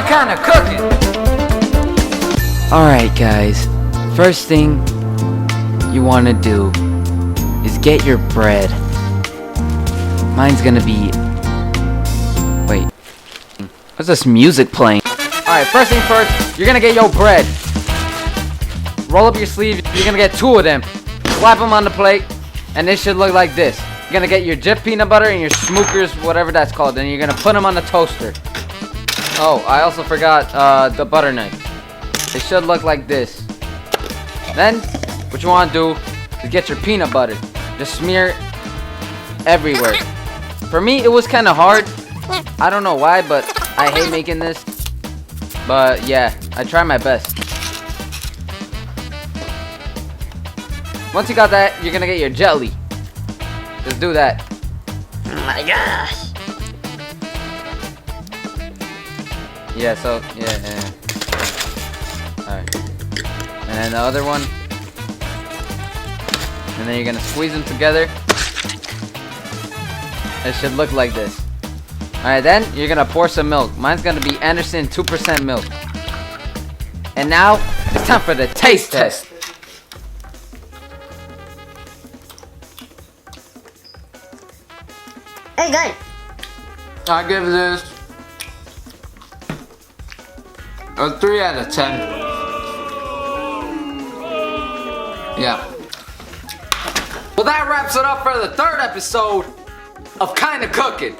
kinda cooking. Alright guys, first thing you want to do is get your bread. Mine's gonna be... Wait, what's this music playing? Alright, first thing first, you're gonna get your bread. Roll up your sleeve, you're gonna get 2 of them. Slap them on the plate, and it should look like this. You're gonna get your Jif peanut butter and your Smookers, whatever that's called, and you're gonna put them on the toaster. Oh, I also forgot the butter knife. It should look like this. Then, what you want to do is get your peanut butter. Just smear everywhere. For me, it was kind of hard. I don't know why, but I hate making this. But yeah, I try my best. Once you got that, you're gonna get your jelly. Just do that. Oh my gosh. Yeah, so, yeah. Alright. And then the other one. And then you're gonna squeeze them together. It should look like this. Alright, then you're gonna pour some milk. Mine's gonna be Anderson 2% milk. And now, it's time for the taste test. Hey, good. I give this a 3 out of 10. Yeah. Well, that wraps it up for the 3rd episode of Kinda Cooking.